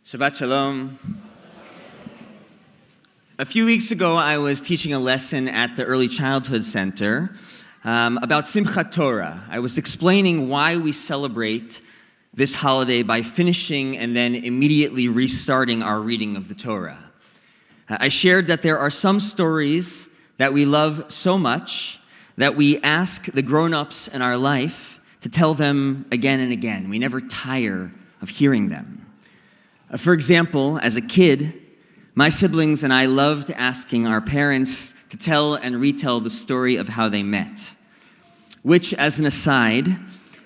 Shabbat Shalom. A few weeks ago, I was teaching a lesson at the Early Childhood Center about Simchat Torah. I was explaining why we celebrate this holiday by finishing and then immediately restarting our reading of the Torah. I shared that there are some stories that we love so much that we ask the grown-ups in our life to tell them again and again. We never tire of hearing them. For example, as a kid, my siblings and I loved asking our parents to tell and retell the story of how they met, which, as an aside,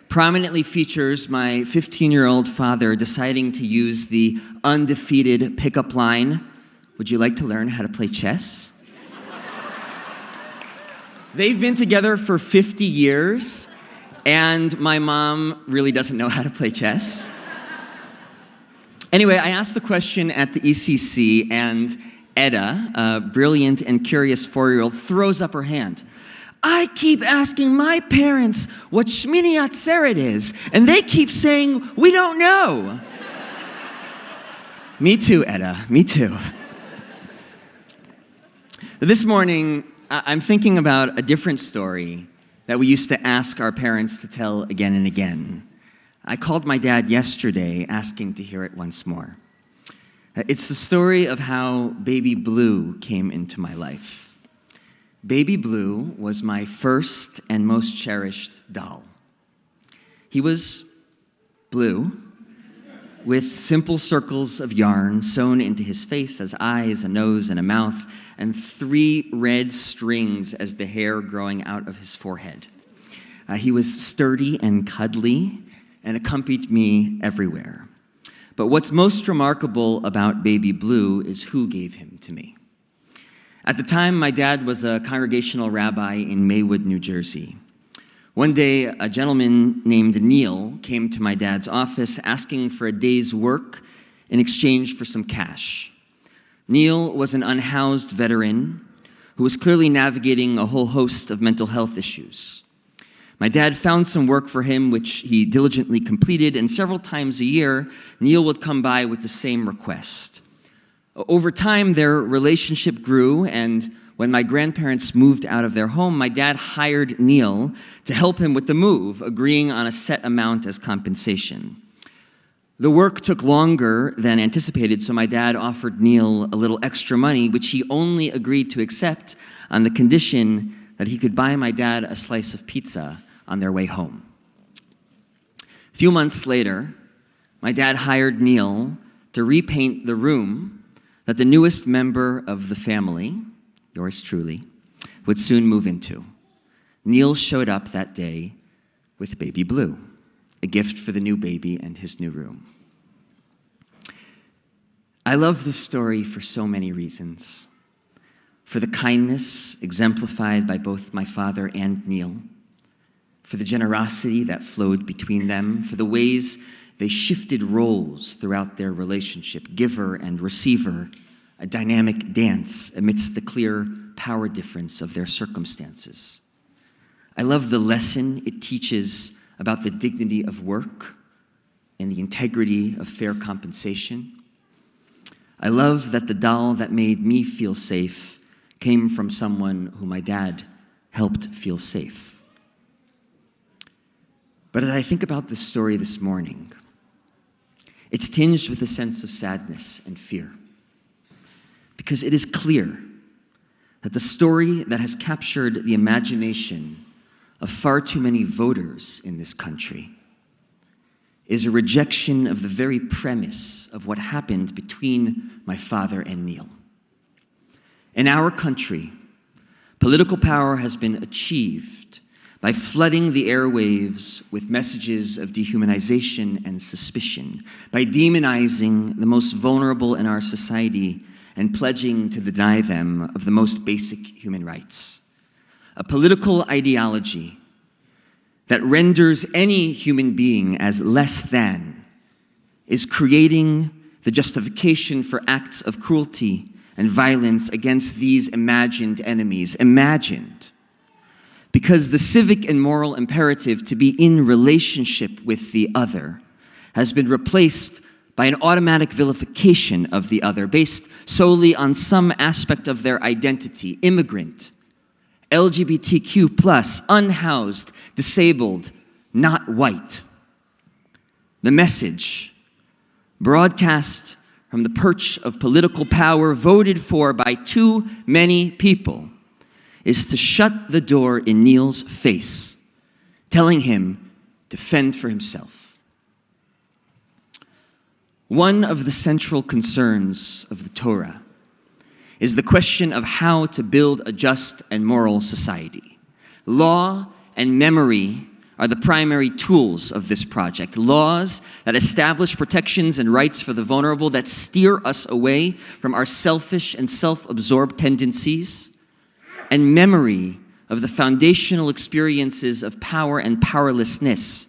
prominently features my 15-year-old father deciding to use the undefeated pickup line, "Would you like to learn how to play chess?" They've been together for 50 years, and my mom really doesn't know how to play chess. Anyway, I asked the question at the ECC, and Edda, a brilliant and curious 4-year-old, throws up her hand. "I keep asking my parents what Shmini Atzeret is, and they keep saying, we don't know." Me too, Edda, me too. This morning, I'm thinking about a different story that we used to ask our parents to tell again and again. I called my dad yesterday asking to hear it once more. It's the story of how Baby Blue came into my life. Baby Blue was my first and most cherished doll. He was blue, with simple circles of yarn sewn into his face as eyes, a nose, and a mouth, and 3 red strings as the hair growing out of his forehead. He was sturdy and cuddly, and accompanied me everywhere. But what's most remarkable about Baby Blue is who gave him to me. At the time, my dad was a congregational rabbi in Maywood, New Jersey. One day, a gentleman named Neil came to my dad's office asking for a day's work in exchange for some cash. Neil was an unhoused veteran who was clearly navigating a whole host of mental health issues. My dad found some work for him, which he diligently completed, and several times a year, Neil would come by with the same request. Over time, their relationship grew, and when my grandparents moved out of their home, my dad hired Neil to help him with the move, agreeing on a set amount as compensation. The work took longer than anticipated, so my dad offered Neil a little extra money, which he only agreed to accept on the condition that he could buy my dad a slice of pizza on their way home. A few months later, my dad hired Neil to repaint the room that the newest member of the family, yours truly, would soon move into. Neil showed up that day with Baby Blue, a gift for the new baby and his new room. I love this story for so many reasons. For the kindness exemplified by both my father and Neil, for the generosity that flowed between them, for the ways they shifted roles throughout their relationship, giver and receiver, a dynamic dance amidst the clear power difference of their circumstances. I love the lesson it teaches about the dignity of work and the integrity of fair compensation. I love that the doll that made me feel safe came from someone who my dad helped feel safe. But as I think about this story this morning, it's tinged with a sense of sadness and fear, because it is clear that the story that has captured the imagination of far too many voters in this country is a rejection of the very premise of what happened between my father and Neil. In our country, political power has been achieved by flooding the airwaves with messages of dehumanization and suspicion, by demonizing the most vulnerable in our society and pledging to deny them of the most basic human rights. A political ideology that renders any human being as less than is creating the justification for acts of cruelty and violence against these imagined enemies. Imagined. Because the civic and moral imperative to be in relationship with the other has been replaced by an automatic vilification of the other based solely on some aspect of their identity: immigrant, LGBTQ+, unhoused, disabled, not white. The message, broadcast from the perch of political power voted for by too many people, is to shut the door in Neil's face, telling him to fend for himself. One of the central concerns of the Torah is the question of how to build a just and moral society. Law and memory are the primary tools of this project. Laws that establish protections and rights for the vulnerable, that steer us away from our selfish and self-absorbed tendencies, and memory of the foundational experiences of power and powerlessness,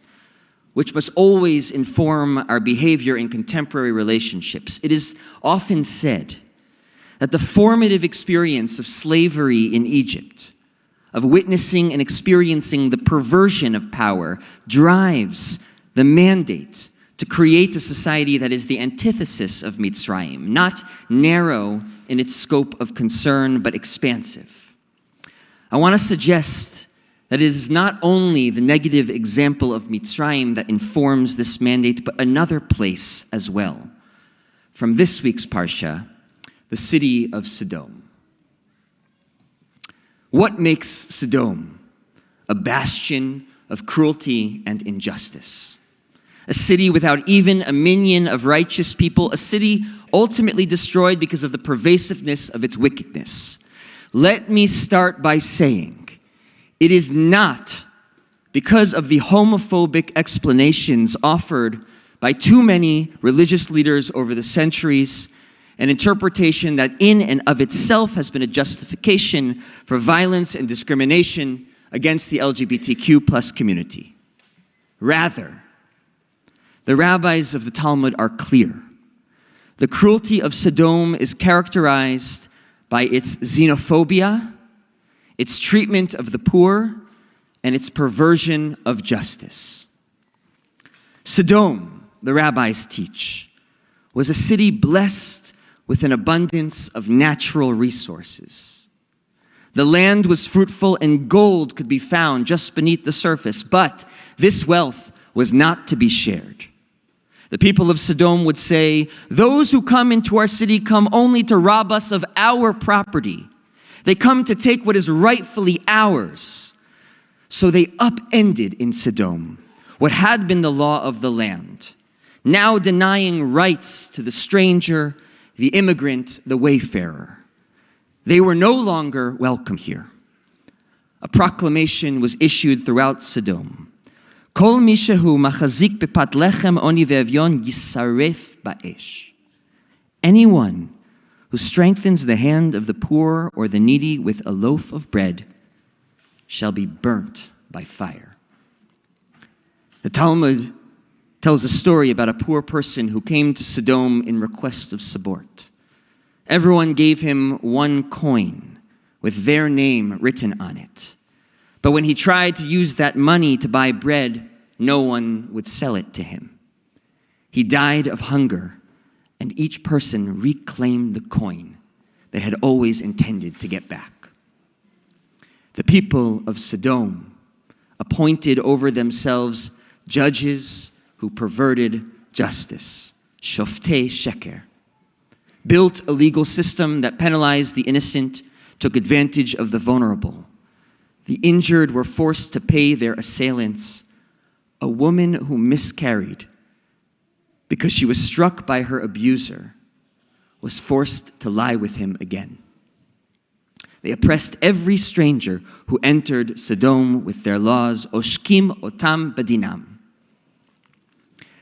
which must always inform our behavior in contemporary relationships. It is often said that the formative experience of slavery in Egypt, of witnessing and experiencing the perversion of power, drives the mandate to create a society that is the antithesis of Mitzrayim, not narrow in its scope of concern, but expansive. I want to suggest that it is not only the negative example of Mitzrayim that informs this mandate, but another place as well. From this week's Parsha, the city of Sodom. What makes Sodom a bastion of cruelty and injustice? A city without even a minion of righteous people, a city ultimately destroyed because of the pervasiveness of its wickedness. Let me start by saying, it is not because of the homophobic explanations offered by too many religious leaders over the centuries, an interpretation that in and of itself has been a justification for violence and discrimination against the LGBTQ+ community. Rather, the rabbis of the Talmud are clear. The cruelty of Sodom is characterized by its xenophobia, its treatment of the poor, and its perversion of justice. Sodom, the rabbis teach, was a city blessed with an abundance of natural resources. The land was fruitful and gold could be found just beneath the surface, but this wealth was not to be shared. The people of Sodom would say, "Those who come into our city come only to rob us of our property. They come to take what is rightfully ours." So they upended in Sodom what had been the law of the land, now denying rights to the stranger, the immigrant, the wayfarer. They were no longer welcome here. A proclamation was issued throughout Sodom. Kol mi shehu machazik bepat lechem oni ve'evyon yisaref ba'esh. Anyone who strengthens the hand of the poor or the needy with a loaf of bread shall be burnt by fire. The Talmud tells a story about a poor person who came to Sodom in request of support. Everyone gave him one coin with their name written on it. But when he tried to use that money to buy bread, no one would sell it to him. He died of hunger, and each person reclaimed the coin they had always intended to get back. The people of Sodom appointed over themselves judges who perverted justice, shoftei sheker, built a legal system that penalized the innocent, took advantage of the vulnerable. The injured were forced to pay their assailants. A woman who miscarried because she was struck by her abuser was forced to lie with him again. They oppressed every stranger who entered Sodom with their laws, oshkim otam badinam,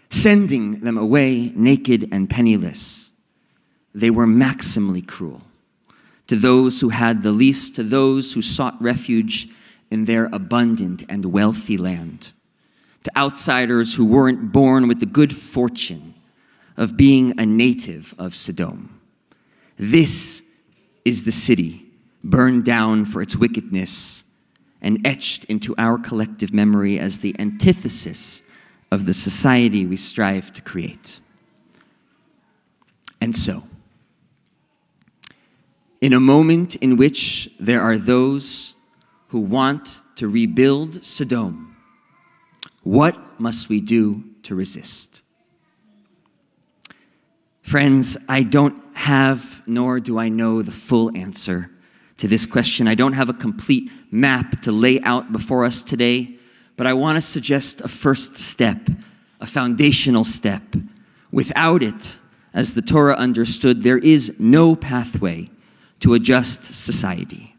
sending them away naked and penniless. They were maximally cruel to those who had the least, to those who sought refuge in their abundant and wealthy land, to outsiders who weren't born with the good fortune of being a native of Sodom. This is the city burned down for its wickedness and etched into our collective memory as the antithesis of the society we strive to create. And so, in a moment in which there are those who want to rebuild Sodom, what must we do to resist? Friends, I don't have, nor do I know the full answer to this question. I don't have a complete map to lay out before us today, but I want to suggest a first step, a foundational step. Without it, as the Torah understood, there is no pathway to a just society.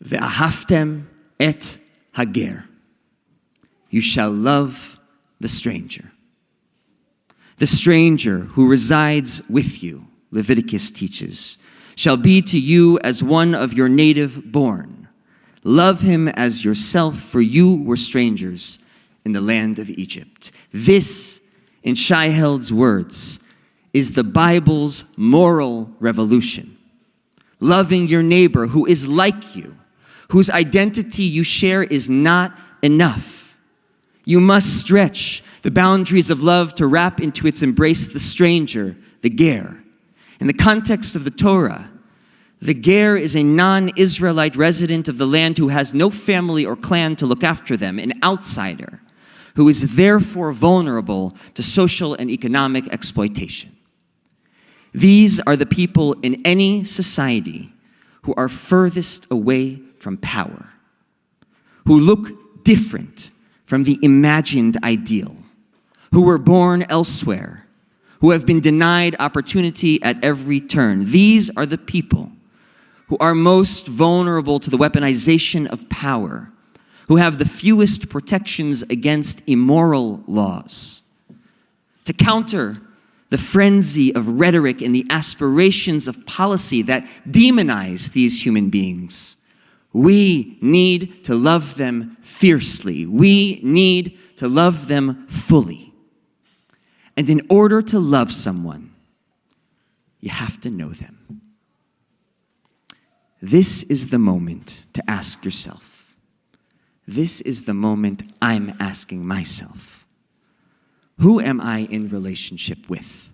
Ve'ahavtem et hager. You shall love the stranger. The stranger who resides with you, Leviticus teaches, shall be to you as one of your native born. Love him as yourself, for you were strangers in the land of Egypt. This, in Shai Held's words, is the Bible's moral revolution. Loving your neighbor who is like you, whose identity you share, is not enough. You must stretch the boundaries of love to wrap into its embrace the stranger, the ger. In the context of the Torah, the ger is a non-Israelite resident of the land who has no family or clan to look after them, an outsider, who is therefore vulnerable to social and economic exploitation. These are the people in any society who are furthest away from power, who look different from the imagined ideal, who were born elsewhere, who have been denied opportunity at every turn. These are the people who are most vulnerable to the weaponization of power, who have the fewest protections against immoral laws. To counter the frenzy of rhetoric and the aspirations of policy that demonize these human beings, we need to love them fiercely. We need to love them fully. And in order to love someone, you have to know them. This is the moment to ask yourself. This is the moment I'm asking myself. Who am I in relationship with?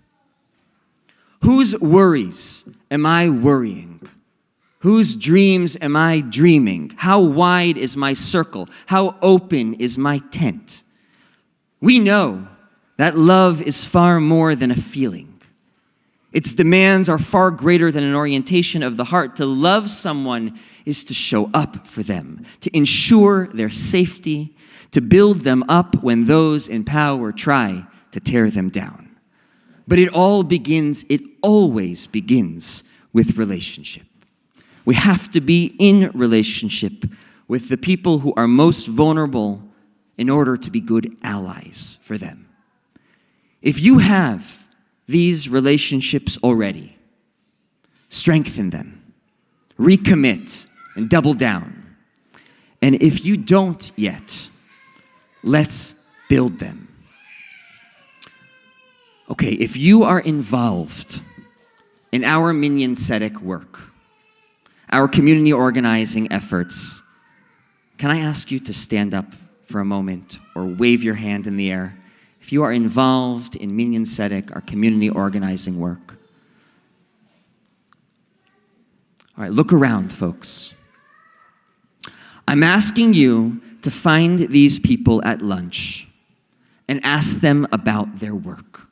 Whose worries am I worrying? Whose dreams am I dreaming? How wide is my circle? How open is my tent? We know that love is far more than a feeling. Its demands are far greater than an orientation of the heart. To love someone is to show up for them, to ensure their safety, to build them up when those in power try to tear them down. But it always begins with relationship. We have to be in relationship with the people who are most vulnerable in order to be good allies for them. If you have these relationships already, strengthen them, recommit, and double down. And if you don't yet, let's build them. Okay, if you are involved in our Minyan Tzedek work, our community organizing efforts, can I ask you to stand up for a moment or wave your hand in the air? If you are involved in Minyan Tzedek, our community organizing work. All right, look around, folks. I'm asking you to find these people at lunch and ask them about their work.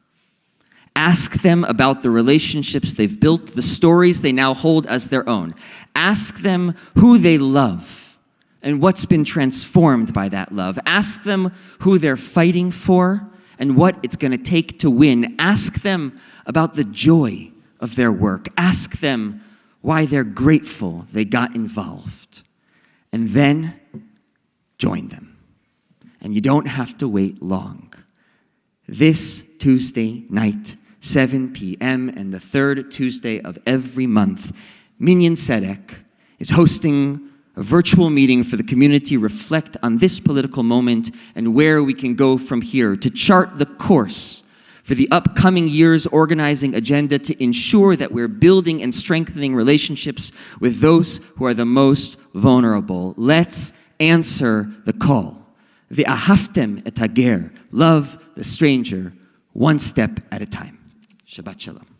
Ask them about the relationships they've built, the stories they now hold as their own. Ask them who they love and what's been transformed by that love. Ask them who they're fighting for and what it's going to take to win. Ask them about the joy of their work. Ask them why they're grateful they got involved. And then join them. And you don't have to wait long. This Tuesday night, 7 p.m., and the third Tuesday of every month, Minyan Tzedek is hosting a virtual meeting for the community to reflect on this political moment and where we can go from here, to chart the course for the upcoming year's organizing agenda, to ensure that we're building and strengthening relationships with those who are the most vulnerable. Let's answer the call. Ve'ahavtem et hager, love the stranger, one step at a time. Shabbat Shalom.